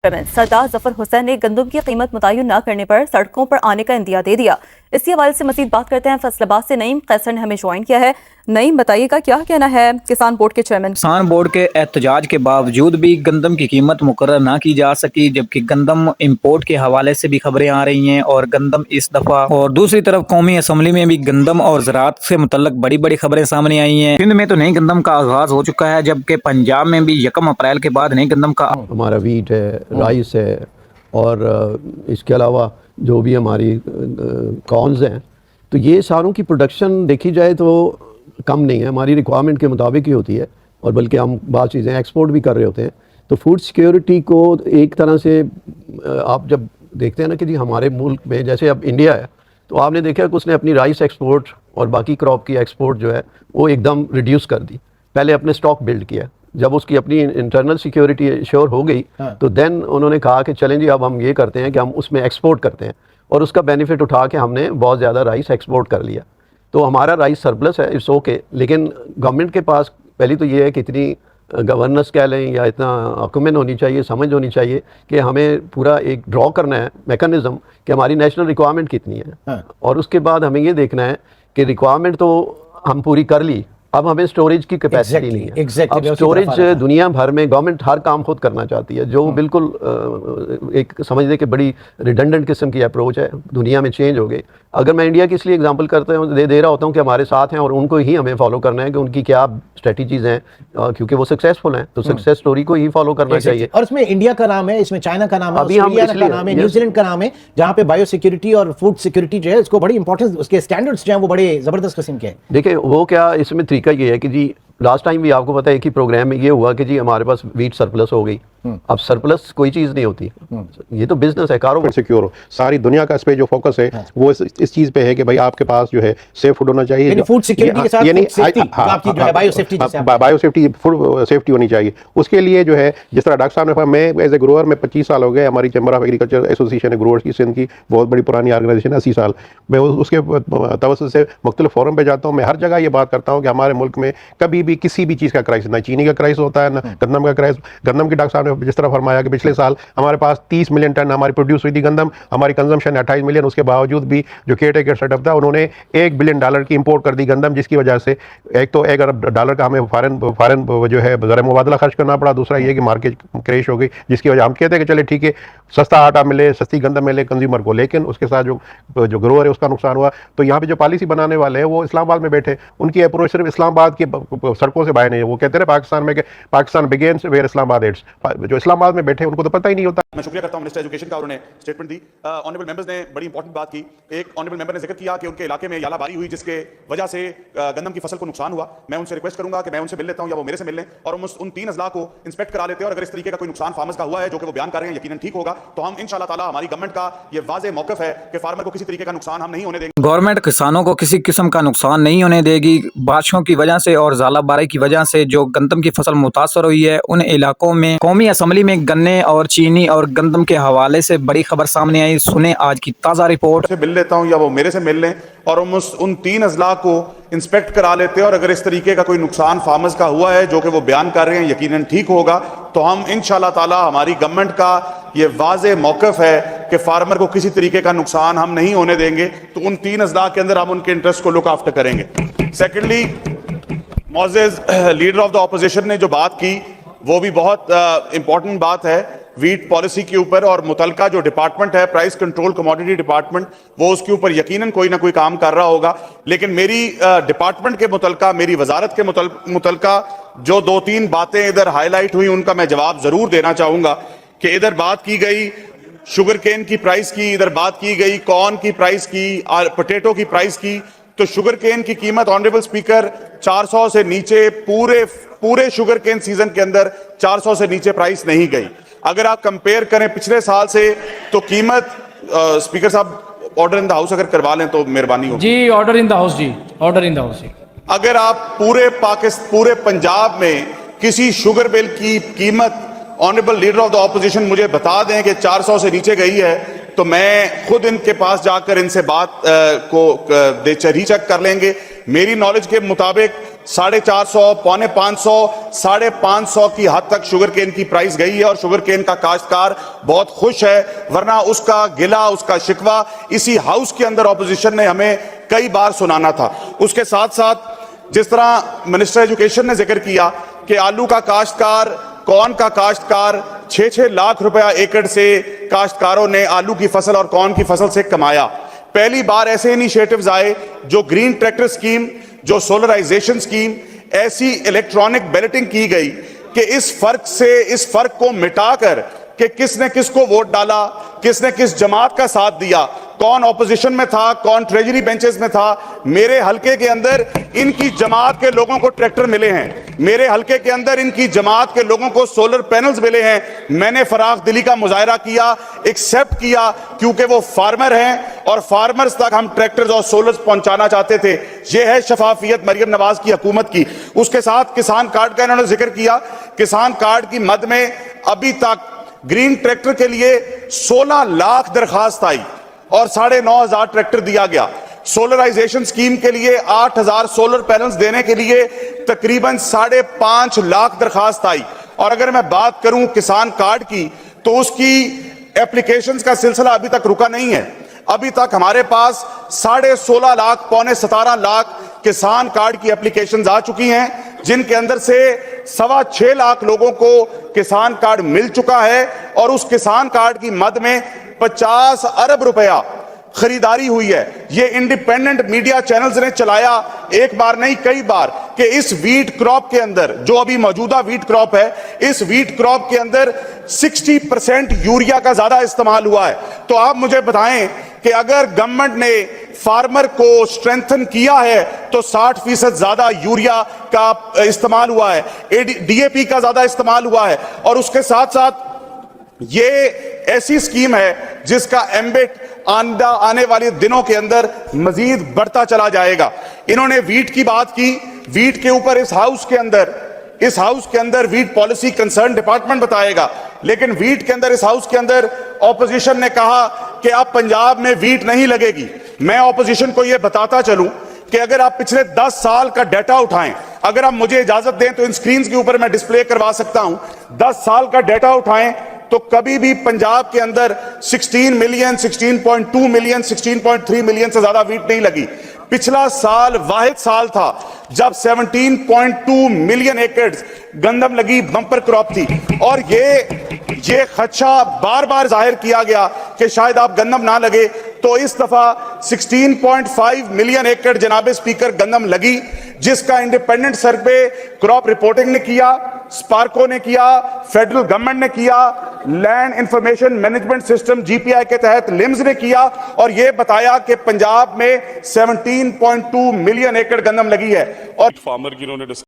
सरदार जफर हुसैन ने गंदम की कीमत मुतय्यन न करने पर सड़कों पर आने का इंदिया दे दिया। इसी हवाले से मजीद बात करते हैं फैसलाबाद से नईम कैसर ने हमें ज्वाइन किया है। नईम, बताइएगा क्या कहना है किसान बोर्ड के चेयरमैन? किसान बोर्ड के एहतजाज के बावजूद भी गंदम की कीमत मुकर्रर ना की जा सकी, जबकि गंदम इंपोर्ट के हवाले से भी खबरें आ रही हैं और गंदम इस दफा और दूसरी तरफ कौमी असम्बली में भी गंदम और ज़राअत से मुतल्लक बड़ी बड़ी खबरें सामने आई हैं। सिंध में तो नई गंदम का आगाज हो चुका है, जबकि पंजाब में भी 1 अप्रैल के बाद नई गंदम का हमारा वीट है, राइस है और इसके अलावा जो भी हमारी कॉर्न्स हैं, तो ये सारों की प्रोडक्शन देखी जाए तो कम नहीं है, हमारी रिक्वायरमेंट के मुताबिक ही होती है और बल्कि हम बहुत चीज़ें एक्सपोर्ट भी कर रहे होते हैं। तो फूड सिक्योरिटी को एक तरह से आप जब देखते हैं ना कि जी हमारे मुल्क में जैसे अब इंडिया है, तो आपने देखा कि उसने अपनी राइस एक्सपोर्ट और बाकी क्रॉप की एक्सपोर्ट जो है वो एकदम रिड्यूस कर दी। पहले अपने स्टॉक बिल्ड किया, जब उसकी अपनी इंटरनल सिक्योरिटी श्योर हो गई तो देन उन्होंने कहा कि चलें जी अब हम ये करते हैं कि हम उसमें एक्सपोर्ट करते हैं, और उसका बेनिफिट उठा के हमने बहुत ज़्यादा राइस एक्सपोर्ट कर लिया। तो हमारा राइस सरप्लस है, इट्स ओके, लेकिन गवर्नमेंट के पास पहली तो ये है कि इतनी गवर्नेंस कह लें या इतना अकुमेन होनी चाहिए, समझ होनी चाहिए कि हमें पूरा एक ड्रॉ करना है मैकेनिज़्म कि हमारी नेशनल रिक्वायरमेंट कितनी है, और उसके बाद हमें ये देखना है कि रिक्वायरमेंट तो हम पूरी कर ली, अब हमें स्टोरेज की कैपेसिटी नहीं है। अब स्टोरेज दुनिया भर में गवर्नमेंट हर काम खुद करना चाहती है, जो बिल्कुल एक समझने की बड़ी रिडंडेंट किस्म की अप्रोच है, दुनिया में चेंज हो गई। अगर मैं इंडिया की इसलिए एग्जांपल करता हूँ दे रहा होता हूँ कि हमारे साथ हैं और उनको ही हमें फॉलो करना है कि उनकी क्या स्ट्रेटजीज हैं, क्योंकि वो सक्सेसफुल हैं, तो सक्सेस स्टोरी को ही फॉलो करना चाहिए। और इसमें इंडिया का नाम है, इसमें चाइना का नाम है, अभी हम का नाम है, न्यूजीलैंड का नाम है, जहाँ पे बायो सिक्योरिटी और फूड सिक्योरिटी जो है उसको बड़ी इंपॉर्टेंस, उसके स्टैंडर्ड्स जो है वो बड़े जबरदस्त किस्म के हैं। देखिए वो क्या इसमें तरीका ये है कि जी लास्ट टाइम भी आपको पता है एक ही प्रोग्राम में ये हुआ कि जी हमारे पास वीट सरप्लस हो गई। अब सरप्लस कोई चीज़ नहीं होती, ये तो बिजनेस है, कारोबार। सिक्योर हो, सारी दुनिया का इस पे जो फोकस है वो इस चीज़ पे है कि भाई आपके पास जो है सेफ फूड होना चाहिए, फूड सिक्योरिटी के साथ आपकी जो है बायो सेफ्टी फूड सेफ्टी होनी चाहिए। उसके लिए जो है जिस तरह डॉक्टर साहब ने कहा, मैं एज ए ग्रोअर में 25 साल हो गए, हमारी चैम्बर ऑफ एग्रीकल्चर एसोसिएशन है ग्रोअर्स की, सिंध की बहुत बड़ी पुरानी ऑर्गेनाइजेशन है, 80 साल। मैं उसके तवज्जुह से मुख्तलिफ फोरम पे जाता हूँ, मैं हर जगह ये बात करता हूँ कि हमारे मुल्क में कभी भी किसी भी चीज़ का क्राइसिस, ना चीनी का क्राइसिस होता है, ना गंदम का क्राइसिस। गंदम की डॉक्टर साहब ने जिस तरह फरमाया कि पिछले साल हमारे पास 30 मिलियन टन हमारी प्रोड्यूस हुई थी गंदम, हमारी कंजम्पशन 28 मिलियन, उसके बावजूद भी जो केयरटेकर सेटअप था उन्होंने $1 बिलियन की इंपोर्ट कर दी गंदम, जिसकी वजह से एक तो $1 अरब का हमें फॉरेन जो है ज़र मुबादला खर्च करना पड़ा, दूसरा ये कि मार्केट क्रैश हो गई, जिसकी वजह हम कहते हैं कि चले ठीक है सस्ता आटा मिले, सस्ती गंदम मिले कंज्यूमर को, लेकिन उसके साथ जो ग्रोअर है उसका नुकसान हुआ। तो यहाँ पे जो पॉलिसी बनाने वाले हैं वो इस्लामाबाद में बैठे, उनकी अप्रोच सिर्फ इस्लामाबाद की सड़कों से बाहर नहीं है। वो कहते हैं पाकिस्तान में कि Pakistan begins where Islamabad ends, जो इस्लामाबाद में बैठे उनको तो पता ही नहीं होता। मैं शुक्रिया करता हूं मिनिस्टर एजुकेशन का, उन्होंने स्टेटमेंट दी। ऑनरेबल मेंबर्स ने बड़ी इंपॉर्टेंट बात की। एक ऑनरेबल मेंबर ने जिक्र किया कि उनके इलाके में यालाबारी हुई जिसके वजह से गंदम की फसल को नुकसान हुआ। मैं उनसे रिक्वेस्ट करूंगा कि मैं उनसे मिल लेता हूं या वो मेरे से मिल लें और हम उन 3 अजला को इंस्पेक्ट करा लेते हैं, और अगर इस तरीके का कोई नुकसान फार्मर्स का हुआ है जो कि वो बयान कर रहे हैं यकीनन ठीक होगा, तो हम इंशाल्लाह ताला, हमारी गवर्नमेंट का ये वाज़ेह मौक़िफ़ है कि फार्मर को किसी तरीके का नुकसान हम नहीं होने देंगे। गवर्नमेंट किसानों को किसी किस्म का नुकसान नहीं होने देगी। बारिशों की वजह से और ज़ालाबारी की वजह से जो गंदम की फसल मुतासर हुई है, उन इलाकों में कौमी असम्बली में गन्ने और चीनी और गंदम के हवाले से बड़ी खबर सामने आई। सुने आज की ताज़ा रिपोर्ट। मिल लेता हूं या वो मेरे से मिल लें और हम उन 3 अजला को इंस्पेक्ट करा लेते हैं, और अगर इस तरीके का कोई नुकसान फार्मर्स का हुआ है जो कि वो बयान कर रहे हैं यकीनन ठीक होगा, तो हम इंशाल्लाह ताला, हमारी गवर्नमेंट का ये वाज़ेह मौक़िफ़ है कि फार्मर को किसी तरीके का नुकसान हम नहीं होने देंगे। तो उन 3 अजला के अंदर हम उनके इंटरेस्ट को लुक आफ्टर करेंगे। सेकेंडली, मोअज़्ज़ज़ लीडर ऑफ द ऑपोजिशन ने जो बात की वो भी बहुत इंपॉर्टेंट बात है वीट पॉलिसी के ऊपर, और मुतलका जो डिपार्टमेंट है प्राइस कंट्रोल कमोडिटी डिपार्टमेंट, वो उसके ऊपर यकीनन कोई ना कोई काम कर रहा होगा। लेकिन मेरी डिपार्टमेंट के मुतलका, मेरी वजारत के मुतलका जो 2-3 बातें इधर हाईलाइट हुई उनका मैं जवाब जरूर देना चाहूंगा। कि इधर बात की गई शुगर केन की प्राइस की, इधर बात की गई कॉर्न की प्राइस की, पोटैटो की प्राइस की। तो शुगर केन की कीमत ऑनरेबल स्पीकर 400 से नीचे पूरे शुगर केन सीजन के अंदर 400 से नीचे प्राइस नहीं गई। अगर आप कंपेयर करें पिछले साल से तो कीमत, स्पीकर साहब ऑर्डर इन द हाउस अगर करवा लें तो मेहरबानी होगी। जी ऑर्डर इन द हाउस, जी ऑर्डर इन द हाउस। अगर आप पूरे पंजाब में किसी शुगर बिल की कीमत honourable leader of the opposition मुझे बता दें कि 400 से नीचे गई है, तो मैं खुद इनके पास जाकर इनसे बात को रीचेक कर लेंगे। मेरी नॉलेज के मुताबिक 450, 450, 550 की हद तक शुगर केन की प्राइस गई है और शुगर केन का काश्तकार बहुत खुश है, वरना उसका गिला, उसका शिकवा इसी हाउस के अंदर ऑपोजिशन ने हमें कई बार सुनाना था। उसके साथ साथ जिस तरह मिनिस्टर एजुकेशन ने जिक्र किया कि आलू का काश्तकार, कॉर्न का काश्तकार 6-6 लाख रुपया एकड़ से काश्तकारों ने आलू की फसल और कॉर्न की फसल से कमाया। पहली बार ऐसे इनिशिएटिव्स आए जो ग्रीन ट्रैक्टर स्कीम, जो सोलराइजेशन स्कीम, ऐसी इलेक्ट्रॉनिक बैलेटिंग की गई कि इस फर्क को मिटाकर कि किसने किसको वोट डाला, किसने किस जमात का साथ दिया, कौन ऑपोजिशन में था, कौन ट्रेजरी बेंचेस में था। मेरे हलके के अंदर इनकी जमात के लोगों को ट्रैक्टर मिले हैं, मेरे हलके के अंदर इनकी जमात के लोगों को सोलर पैनल्स मिले हैं। मैंने फराख दिली का मुजाहरा किया, एक्सेप्ट किया, क्योंकि वो फार्मर हैं और फार्मर्स तक हम ट्रैक्टर्स और सोलर्स पहुंचाना चाहते थे। ये है शफाफियत मरियम नवाज की हुकूमत की। उसके साथ किसान कार्ड का इन्होंने जिक्र किया। किसान कार्ड की मद में अभी तक ग्रीन ट्रैक्टर के लिए 16 लाख दरखास्त आई और 9,500 ट्रैक्टर दिया गया। सोलराइजेशन स्कीम के लिए 8,000 सोलर पैनल्स देने के लिए तकरीबन 5.5 लाख दरखास्त आई। और अगर मैं बात करूं किसान कार्ड की, तो उसकी एप्लीकेशंस का सिलसिला अभी तक रुका नहीं है। अभी तक हमारे पास 16.5 लाख, 17 लाख किसान कार्ड की एप्लीकेशंस आ चुकी हैं, जिनके अंदर से 6.25 लाख लोगों को किसान कार्ड मिल चुका है और उस किसान कार्ड की मद में 50 अरब रुपया खरीदारी हुई है। ये इंडिपेंडेंट मीडिया चैनल्स ने चलाया, एक बार नहीं कई बार, कि इस वीट क्रॉप के अंदर, जो अभी मौजूदा वीट क्रॉप है, इस वीट क्रॉप के अंदर 60% यूरिया का ज्यादा इस्तेमाल हुआ है। तो आप मुझे बताएं कि अगर गवर्नमेंट ने फार्मर को स्ट्रेंथन किया है तो 60% ज्यादा यूरिया का इस्तेमाल हुआ है, डीएपी का ज्यादा इस्तेमाल हुआ है। और उसके साथ साथ ये ऐसी स्कीम है जिसका एम्बिट आने वाले दिनों के अंदर मजीद बढ़ता चला जाएगा। इन्होंने वीट की बात की, वीट के ऊपर इस हाउस के अंदर वीट पॉलिसी कंसर्न डिपार्टमेंट बताएगा, लेकिन वीट के अंदर, इस हाउस के अंदर ऑपोजिशन ने कहा कि अब पंजाब में वीट नहीं लगेगी। मैं ऑपोजिशन को यह बताता चलूं कि अगर आप पिछले 10 साल का डाटा उठाएं, अगर आप मुझे इजाजत दें तो इन स्क्रीन के ऊपर मैं डिस्प्ले करवा सकता हूं, 10 साल का डाटा उठाएं तो कभी भी पंजाब के अंदर 16 मिलियन, 16.2 मिलियन, 16.3 मिलियन से ज्यादा वीट नहीं लगी। पिछला साल वाहिद साल था जब 17.2 मिलियन एकड़ गंदम लगी, बंपर क्रॉप थी। और ये खदशा बार बार जाहिर किया गया कि शायद आप गंदम ना लगे, तो इस दफा 16.5 मिलियन एकड़ जनाब स्पीकर गंदम लगी, जिसका इंडिपेंडेंट सर्वे क्रॉप रिपोर्टिंग ने किया, स्पार्को ने किया, फेडरल गवर्नमेंट ने किया, land information management system GPI के तहत लिम्स ने किया और यह बताया कि पंजाब में 17.2 मिलियन एकड़ गंदम लगी है। और फार्मर की उन्होंने